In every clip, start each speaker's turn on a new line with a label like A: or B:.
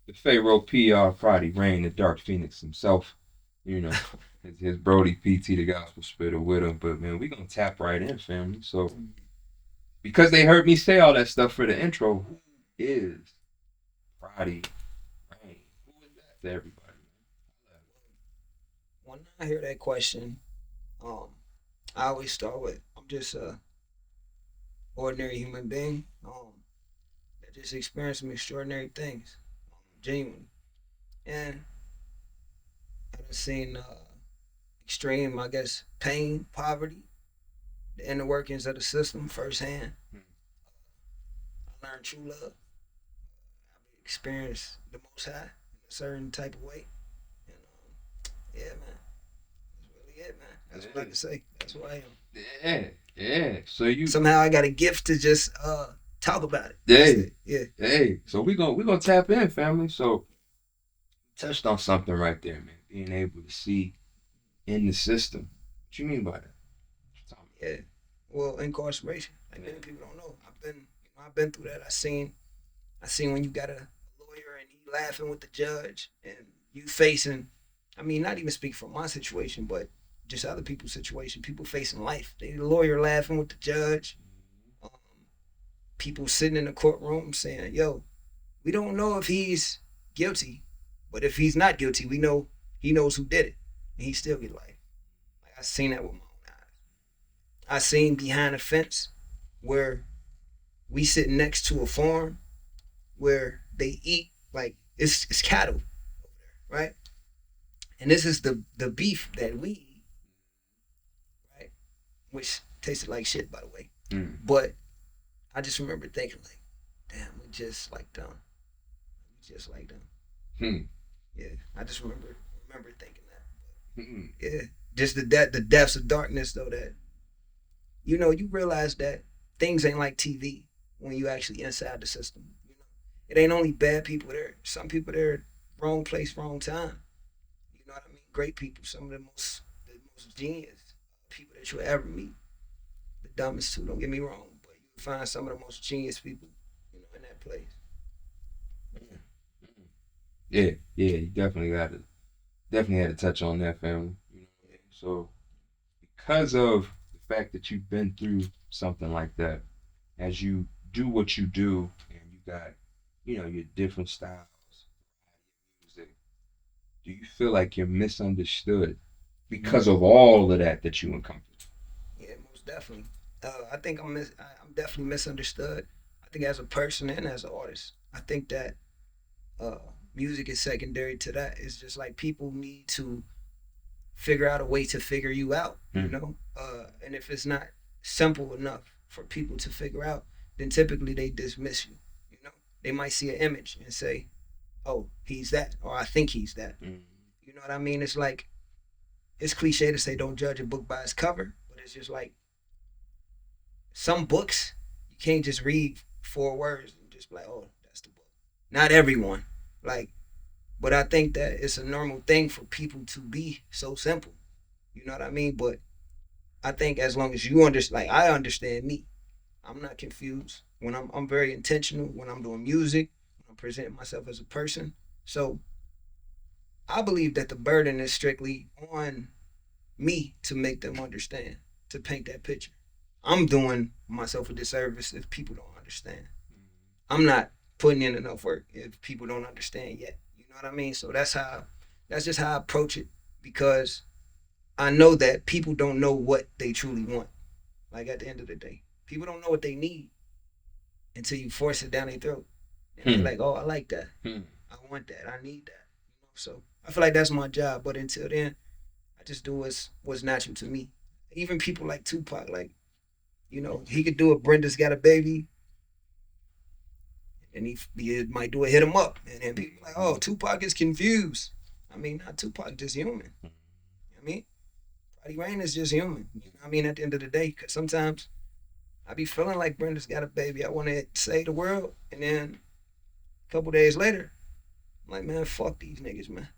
A: the Pharaoh PR Prodi Rain, the Dark Phoenix himself. You know, his Brody PT, the gospel spitter with him. But man, we gonna tap right in, family. So because they heard me say all that stuff for the intro, who is Prodi Rain? Who is that to everybody?
B: When I hear that question, um, I always start with I'm just a ordinary human being that just experienced some extraordinary things, genuinely. And I've seen extreme, I guess, pain, poverty, the inner workings of the system firsthand.
A: Hmm.
B: I learned true love. I experienced the Most High in a certain type of way. And yeah, man, that's really it, man. That's what I
A: Yeah,
B: can say. That's who I am.
A: yeah, yeah. So you,
B: Somehow I got a gift to just talk about it. That's
A: hey,
B: it. Yeah.
A: hey. So we gonna tap in, family. So touched on something right there, man. Being able to see in the system. What you mean by that?
B: Yeah. Well, incarceration. Like
A: Yeah.
B: many people don't know. I've been through that. I seen when you got a lawyer and he laughing with the judge and you facing I mean, not even speak from my situation, but just other people's situation. People facing life. The lawyer laughing with the judge. Um, People sitting in the courtroom saying, "Yo, we don't know if he's guilty, but if he's not guilty, we know he knows who did it, and he still get life." Like I seen that with my own eyes. I seen behind a fence where we sitting next to a farm where they eat like it's cattle, right? And this is the beef that we eat, right? Which tasted like shit, by the way.
A: Mm.
B: But I just remember thinking like, damn, we just like them. We just like them.
A: Hmm.
B: Yeah, I just remember thinking that.
A: Hmm.
B: Yeah, just the depths of darkness though that you realize that things ain't like TV when you actually inside the system. It ain't only bad people there. Some people there, wrong place, wrong time. You know what I mean? Great people, some of the most genius people that you'll ever meet. The dumbest too. Don't get me wrong, but you will find some of the most genius people, in that place.
A: Yeah, yeah. You definitely had to touch on that, family. You know what I mean? So because of the fact that you've been through something like that, as you do what you do, and you got, your different styles, music, do you feel like you're misunderstood because of all of that you encompass?
B: Yeah, most definitely. I think I'm definitely misunderstood. I think as a person and as an artist, I think that uh, music is secondary to that. It's just like people need to figure out a way to figure you out,
A: Hmm.
B: and if it's not simple enough for people to figure out, then typically they dismiss you. You know, they might see an image and say, "Oh, he's that," or "I think he's that."
A: Hmm.
B: You know what I mean? It's like it's cliche to say don't judge a book by its cover, but it's just like some books you can't just read 4 words and just be like, "Oh, that's the book." Not everyone, like, but I think that it's a normal thing for people to be so simple. You know what I mean? But I think as long as you understand, like I understand me, I'm not confused. When I'm very intentional when I'm doing music, when I'm presenting myself as a person. So I believe that the burden is strictly on me to make them understand, to paint that picture. I'm doing myself a disservice if people don't understand. I'm not putting in enough work if people don't understand yet. You know what I mean? So that's just how I approach it because I know that people don't know what they truly want. Like at the end of the day, people don't know what they need until you force it down their throat, and they
A: Hmm.
B: like, oh, I like that,
A: Hmm.
B: I want that, I need that. So I feel like that's my job. But until then, I just do what's natural to me. Even people like Tupac, like he could do a Brenda's Got a Baby, and he might do a Hit 'Em Up, and then people like, oh, Tupac is confused. I mean, not Tupac, just human. I mean, Freddie Rain is just human. I mean, at the end of the day, because sometimes I be feeling like Brenda's Got a Baby. I want to save the world, and then a couple days later, I'm like, man, fuck these niggas, man.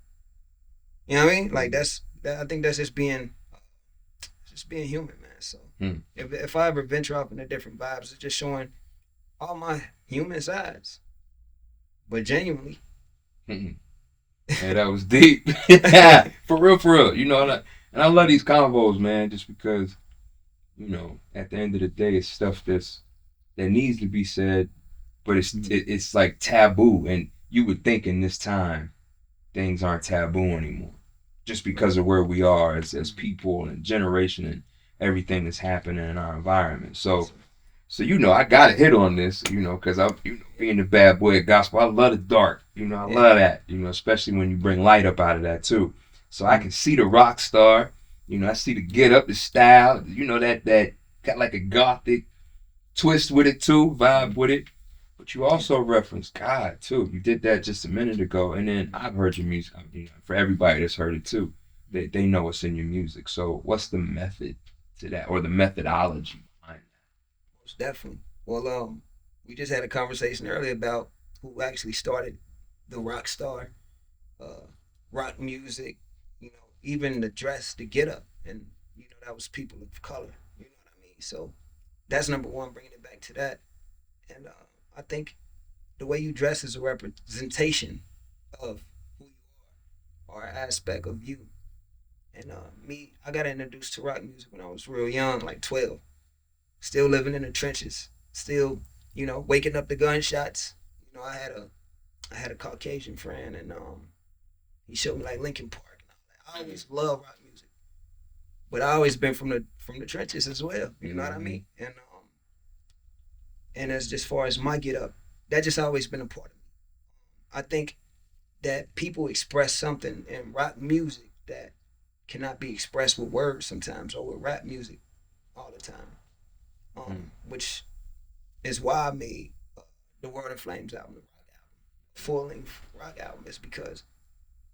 B: You know what I mean? Like I think that's just being human, man. So
A: Hmm.
B: if I ever venture off into different vibes, it's just showing all my human sides, but genuinely.
A: Mm-mm. Yeah, that was deep. Yeah, for real, for real. And I love these convos, man, just because, at the end of the day, it's stuff that needs to be said, but it's like taboo, and you would think in this time things aren't taboo anymore, just because of where we are as people and generation and everything that's happening in our environment. So I got to hit on this, because I'm being the bad boy of gospel. I love the dark, I love that, especially when you bring light up out of that too. So I can see the rock star, I see the get up, the style, that got like a gothic twist with it too, vibe with it. But you also referenced God too. You did that just a minute ago, and then I've heard your music. For everybody that's heard it too, they know what's in your music. So what's the method to that, or the methodology behind
B: Most definitely. Well, we just had a conversation earlier about who actually started the rock star, uh, rock music. Even the dress, the get up, and that was people of color. You know what I mean? So that's number one, bringing it back to that. And I think the way you dress is a representation of who you are, or an aspect of you. And me, I got introduced to rock music when I was real young, like 12. Still living in the trenches. Still, waking up to gunshots. I had a Caucasian friend, and he showed me like Linkin Park. And I always loved rock music, but I always been from the trenches as well. You know what I mean? And as just far as my get up, that just always been a part of me. I think that people express something in rock music that cannot be expressed with words sometimes, or with rap music all the time. Which is why I made the World in Flames album, the rock album, full length rock album, is because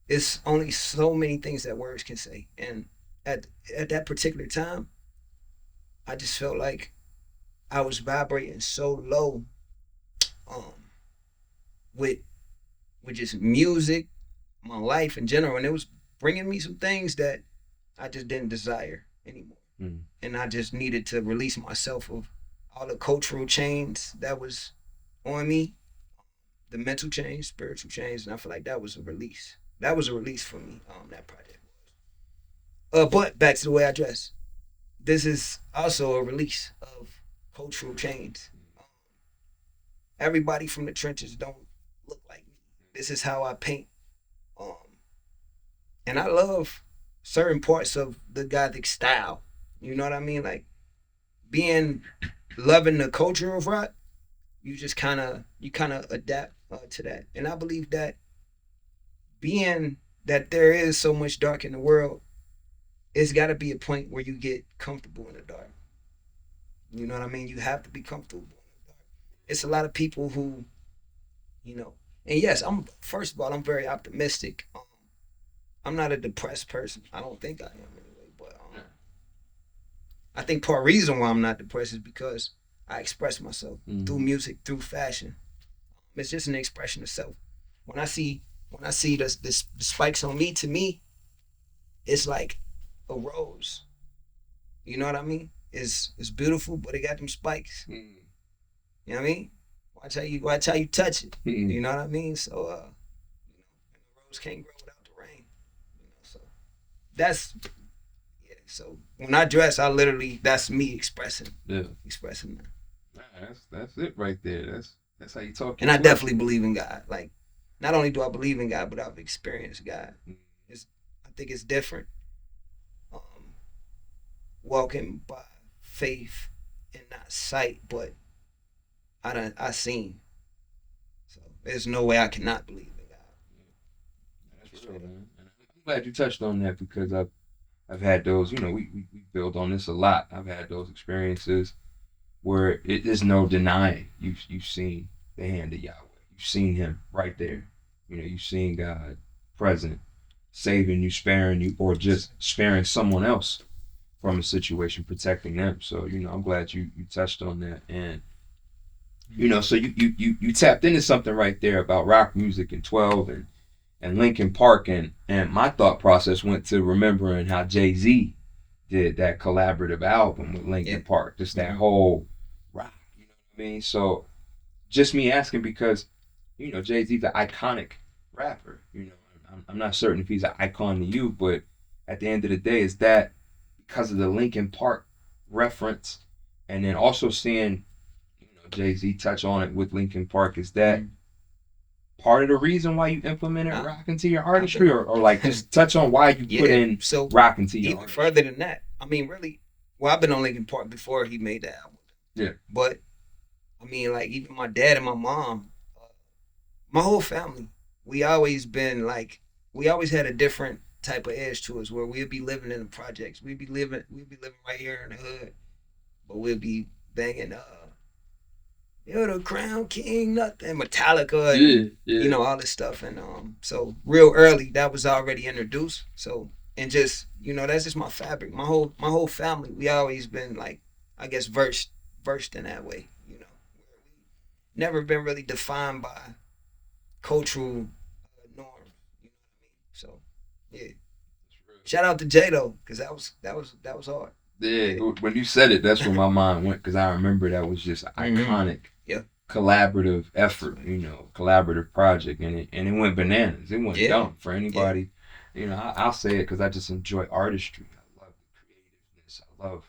B: it's only so many things that words can say. And at that particular time, I just felt like I was vibrating so low, um, with just music, my life in general, and it was bringing me some things that I just didn't desire anymore. And I just needed to release myself of all the cultural chains that was on me, the mental chains, spiritual chains, and I feel like that was a release. That was a release for me. That project was. But back to the way I dress. This is also a release of cultural chains. Everybody from the trenches don't look like me. This is how I paint. Um, and I love certain parts of the Gothic style. You know what I mean? Like being loving the culture of rock, you kind of adapt to that. And I believe that being that there is so much dark in the world, it's got to be a point where you get comfortable in the dark. You know what I mean? You have to be comfortable in the dark. It's a lot of people who, you know, and yes, I'm first of all, I'm very optimistic. I'm not a depressed person. I don't think I am anyway. But I think part reason why I'm not depressed is because I express myself through music, through fashion. It's just an expression of self. When I see the spikes on me, to me, it's like a rose. You know what I mean? It's beautiful, but it got them spikes. You know what I mean? Watch how you touch it. You know what I mean? So and the rose can't grow without the rain. So that's so when I dress, I literally that's me expressing.
A: Yeah.
B: Expressing that.
A: Nah, that's it right there. That's how you talk.
B: And I definitely believe in God. Like, not only do I believe in God, but I've experienced God. I think it's different. Um, Walking by faith and not sight, but I seen. So there's no way I cannot believe in God.
A: That's real, man. And I'm glad you touched on that because I've had those. We build on this a lot. I've had those experiences where it is no denying you've seen the hand of Yahweh. You've seen Him right there. You've seen God present, saving you, sparing you, or just sparing someone else from a situation, protecting them. So I'm glad you touched on that, and so you tapped into something right there about rock music and 12 and Linkin Park, and my thought process went to remembering how Jay-Z did that collaborative album with Linkin Park, just that whole rock, you know what I mean? So just me asking because Jay-Z's an iconic rapper. I'm not certain if he's an icon to you, but at the end of the day, is that because of the Linkin Park reference, and then also seeing Jay Z touch on it with Linkin Park, is that part of the reason why you implemented
B: Nah,
A: rock into your
B: I've been
A: artistry, or like just touch on why you put
B: yeah.
A: in
B: So
A: rock into your
B: even
A: artistry?
B: further than that, I mean, really, well, I've been on Linkin Park before he made that album,
A: Yeah.
B: but I mean, like even my dad and my mom, my whole family, we always been like, we always had a different type of edge to us where we'd be living in the projects, we'd be living right here in the hood, but we'd be banging you're the crown king, nothing, Metallica, and
A: Yeah, yeah.
B: all this stuff. And so real early that was already introduced. So and just that's just my fabric. My whole family, we always been like, I guess versed in that way. Never been really defined by cultural norms. You know what I mean? So yeah. Shout out to J though, because that was hard.
A: Yeah,
B: Yeah.
A: when you said it, that's where my mind went because I remember that was just an iconic
B: Yeah.
A: collaborative effort,
B: Right.
A: collaborative project, and it went bananas. It went
B: Yeah.
A: dumb for
B: Yeah.
A: anybody. I'll say it because I just enjoy artistry. I love the creativeness. I love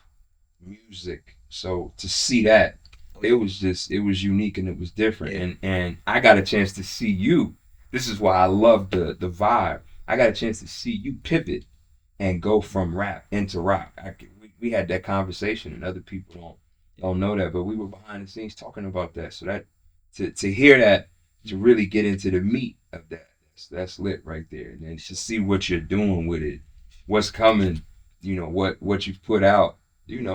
A: music. So to see that,
B: Oh
A: it
B: yeah.
A: was just it was unique and it was different.
B: Yeah.
A: And I got a chance to see you. This is why I love the vibe. I got a chance to see you pivot and go from rap into rock. We had that conversation, and other people don't know that, but we were behind the scenes talking about that. So that to hear that, to really get into the meat of that, that's lit right there. And then to see what you're doing with it, what's coming, what you've put out.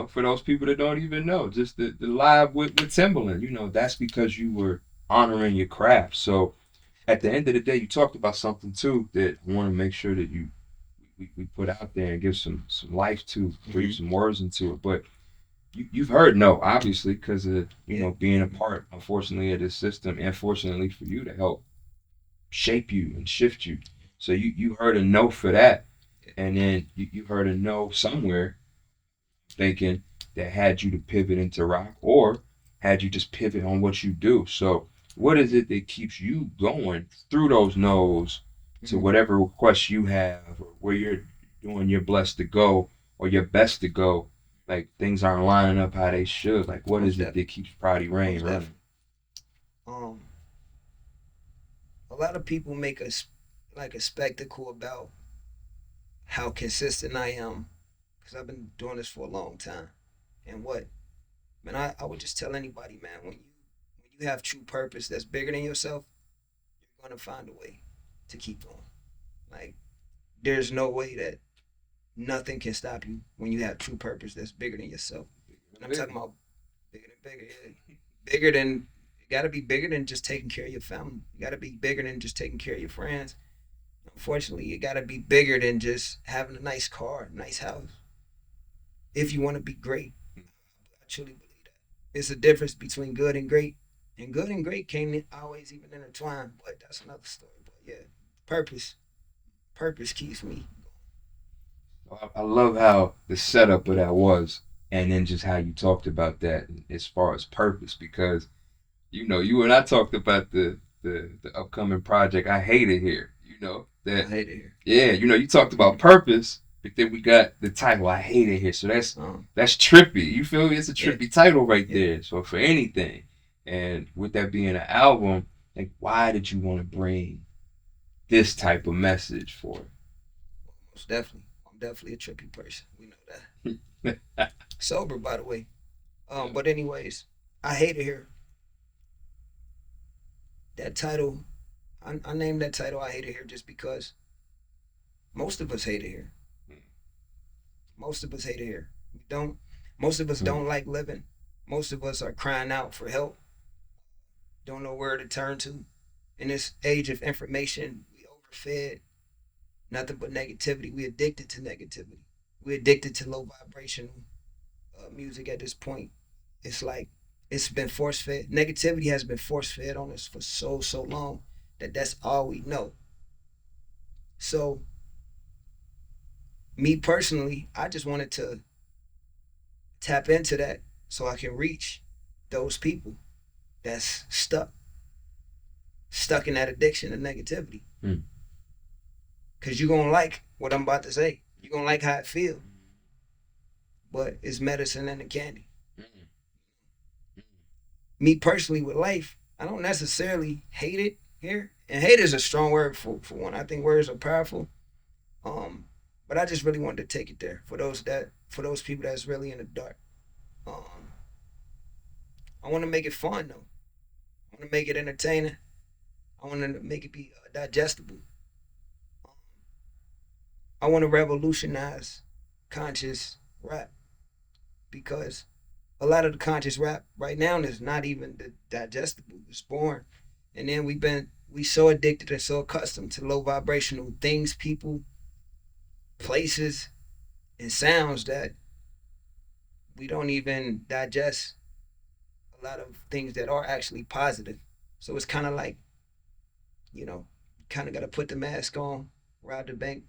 A: For those people that don't even know, just the live with Timbaland, that's because you were honoring your craft. So at the end of the day, you talked about something too that I want to make sure that we put out there and give some life to, breathe some words into it. But you've heard no, obviously, because of
B: Yeah.
A: being a part, unfortunately, of this system, and fortunately for you to help shape you and shift you. So you heard a no for that, and then you heard a no somewhere, thinking that had you to pivot into rock, or had you just pivot on what you do. So what is it that keeps you going through those no's to
B: Mm-hmm.
A: whatever requests you have, or where you're doing your blessed to go or your best to go? Like things aren't lining up how they should. Like what
B: Most
A: is it
B: definitely.
A: that keeps Prodi Rain
B: Most
A: running?
B: definitely. Um, a lot of people make like a spectacle about how consistent I am because I've been doing this for a long time. And what, man, I would just tell anybody, man, when you have true purpose that's bigger than yourself, you're gonna find a way to keep going. Like there's no way that nothing can stop you when you have true purpose that's bigger than yourself. And I'm talking about bigger than bigger, yeah. Bigger than you gotta be bigger than just taking care of your family. You gotta be bigger than just taking care of your friends. Unfortunately, you gotta be bigger than just having a nice car, nice house. If you want to be great, I truly believe that. It's a difference between good and great, and good and great can't always even intertwine. But that's another story. But yeah, purpose, purpose keeps me.
A: I love how the setup of that was, and then just how you talked about that as far as purpose, because you and I talked about the upcoming project. I hate it here.
B: I
A: That
B: hate it here.
A: yeah. You talked about purpose, but then we got the title. I hate it here. So that's
B: Um,
A: that's trippy. You feel me? It's a
B: yeah,
A: trippy title right
B: yeah,
A: there. So for anything, and with that being an album, like why did you want to bring this type of message for
B: most definitely. I'm definitely a trippy person. We know that.
A: it?
B: Sober, by the way.
A: Yeah.
B: But anyways, I hate it here. That title, I named that title. I hate it here just because most of us hate it here. Most of us hate it here. We don't. Most of us don't like living. Most of us are crying out for help. Don't know where to turn to. In this age of information, we overfed. Nothing but negativity. We addicted to negativity. We addicted to low vibrational music at this point. It's like it's been force fed. Negativity has been force fed on us for so long that that's all we know. So me personally, I just wanted to tap into that so I can reach those people that's stuck. stuck in that addiction and negativity.
A: Mm.
B: Cause you're gonna like what I'm about to say. You're gonna like how it feels. But it's medicine and the candy. Me personally with life, I don't necessarily hate it here. And hate is a strong word for one. I think words are powerful. But I just really wanted to take it there for those people that's really in the dark. I want to make it fun though. I want to make it entertaining. I want to make it be digestible. I want to revolutionize conscious rap because a lot of the conscious rap right now is not even digestible. It's boring. And then we so addicted and so accustomed to low vibrational things, people, places, and sounds that we don't even digest a lot of things that are actually positive. So it's kind of like, kind of got to put the mask on, rob the bank,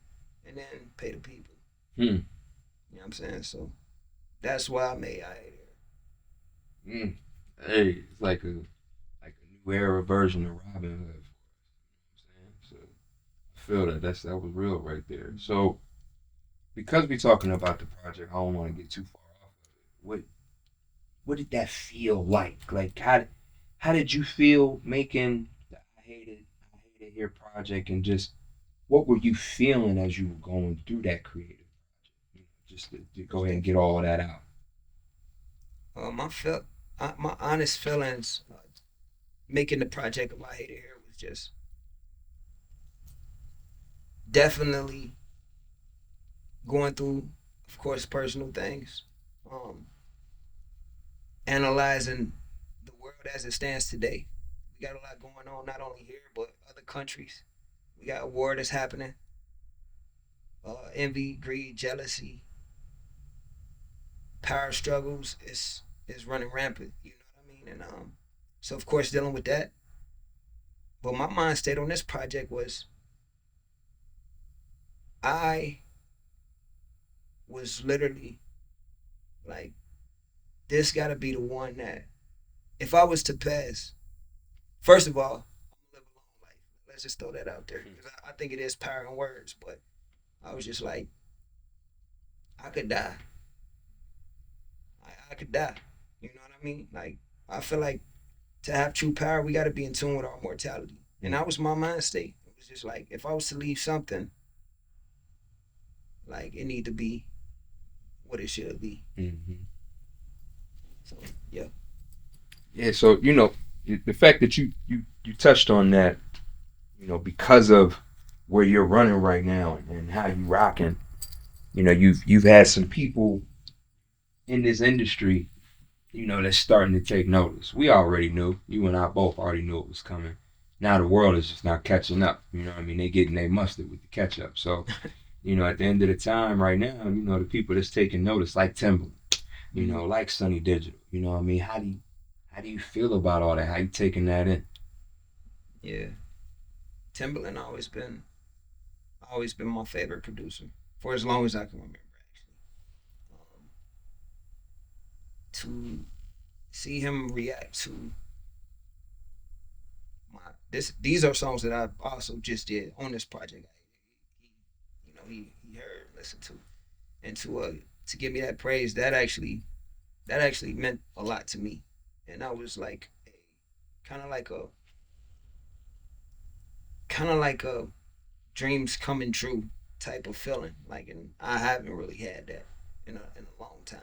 B: and then pay the people.
A: Hmm.
B: You know what I'm saying? So that's why I made I Hate It.
A: Mm. Hey, it's like a new era version of Robin Hood. You know what I'm saying? So I feel that was real right there. So because we're talking about the project, I don't want to get too far off of it. What did that feel like? Like how did you feel making the I Hate It Here project, and just what were you feeling as you were going through that creative project? Just to go ahead and get all of that out.
B: My honest feelings making the project of I Hate It Here was just definitely going through, of course, personal things, um, analyzing the world as it stands today. We got a lot going on, not only here but other countries. We got a war that's happening. Envy, greed, jealousy, power struggles is running rampant. You know what I mean? And so of course dealing with that. But my mind state on this project was I was literally like, this got to be the one that if I was to pass, first of all, I'm gonna live a long life. Let's just throw that out there because I think it is power in words. But I was just like, I could die. I could die. You know what I mean? Like I feel like to have true power, we got to be in tune with our mortality. And that was my mind state. It was just like if I was to leave something, like it need to be what it should be.
A: Mm-hmm.
B: So yeah.
A: Yeah. So the fact that you touched on that, because of where you're running right now and how you rocking, you've had some people in this industry, that's starting to take notice. We already knew. You and I both already knew it was coming. Now the world is just now catching up. You know what I mean? They getting their mustard with the catch up. So, at the end of the time right now, the people that's taking notice, like Timbaland, like Sunny Digital, you know what I mean? How do you feel about all that? How you taking that in?
B: Yeah. Timbaland always been my favorite producer for as long as I can remember. Actually, to see him react to these are songs that I also just did on this project. He heard, listened to, and to give me that praise that actually meant a lot to me, and I was like kind of like a kind of like a dreams coming true type of feeling. Like, and I haven't really had that in a long time.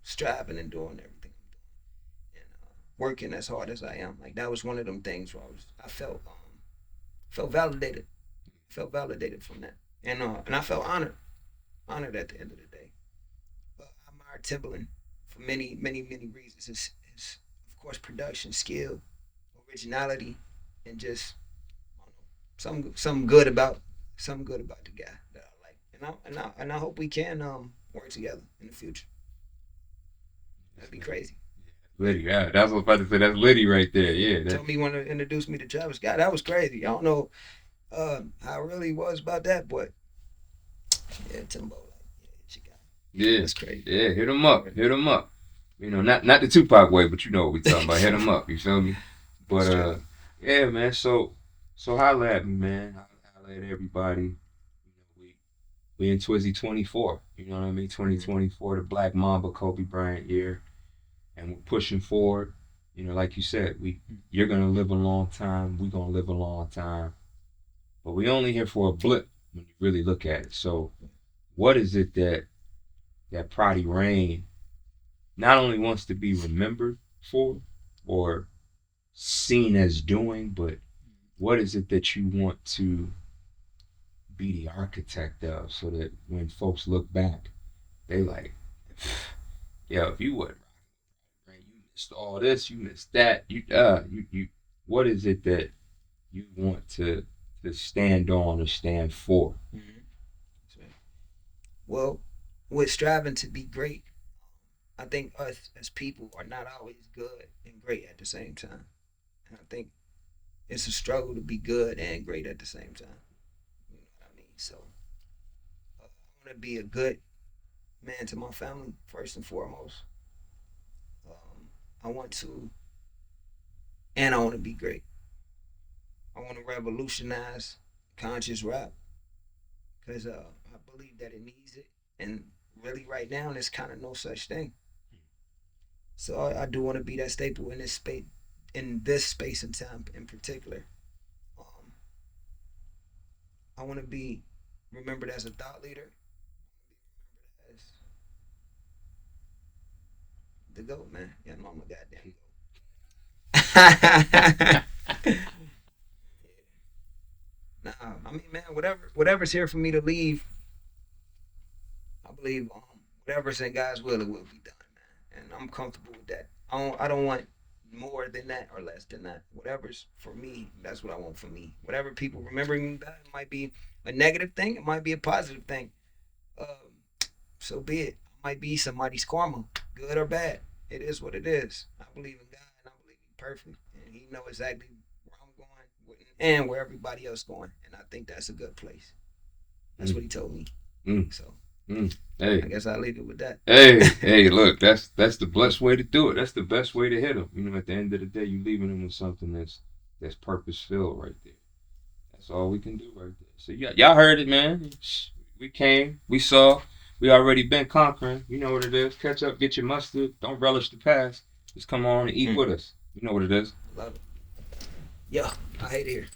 B: Striving and doing everything I'm doing, and working as hard as I am. Like that was one of them things where I felt validated from that, and I felt honored at the end of the day. But I admire Timbaland for many reasons. His of course production skill, originality, and just something good about the guy that I like, and I hope we can work together in the future. That'd be crazy.
A: Liddy, yeah, that's what I was about to say. That's Liddy right there. Yeah,
B: Told me he wanted to introduce me to Travis Scott. That was crazy. I don't know how it really was about that, but yeah, Timbo, like, yeah, she got it.
A: yeah,
B: That's crazy.
A: yeah. Hit him up, hit him up. Not the Tupac way, but you know what we talking about. Hit him up. You feel me? But Yeah, man. So holla at me, man. Holla at everybody. We in Twizzy 24. You know what I mean? 2024, the Black Mamba Kobe Bryant year, and we're pushing forward. Like you said, you're gonna live a long time. We gonna live a long time, but we only here for a blip when you really look at it. So, what is it that Prodi Rain not only wants to be remembered for or seen as doing, but what is it that you want to be the architect of so that when folks look back, they like, yo, if you would, right, you missed all this, you missed that, you, what is it that you want to stand on or stand for?
B: Mm-hmm. Well, with striving to be great, I think us as people are not always good and great at the same time. And I think it's a struggle to be good and great at the same time. You know what I mean? So I want to be a good man to my family first and foremost. I want to, and I want to be great. I want to revolutionize conscious rap because I believe that it needs it, and really right now there's kind of no such thing. So I do want to be that staple in this space and time in particular. Um, I want to be remembered as a thought leader, as the goat man. Yeah, no, I'm a goddamn goat. Nah, I mean, man, whatever's here for me to leave, I believe whatever's in God's will, it will be done, man. And I'm comfortable with that. I don't want more than that or less than that. Whatever's for me, that's what I want for me. Whatever people remember me by, it might be a negative thing, it might be a positive thing. Um, so be it. It might be somebody's karma, good or bad. It is what it is. I believe in God, and I believe He's perfect, and He knows exactly where I'm going and where everybody else going. And I think that's a good place. That's what He told me.
A: Mm.
B: So
A: Hey,
B: I guess I'll leave it with that.
A: hey, look, that's the best way to do it. That's the best way to hit them. At the end of the day, you leaving them with something that's purpose filled right there. That's all we can do right there. So y'all heard it, man. We came, we saw, we already been conquering. You know what it is. Catch up, get your mustard. Don't relish the past. Just come on and eat with us. You know what it is.
B: Love it. Yeah, I hate it here.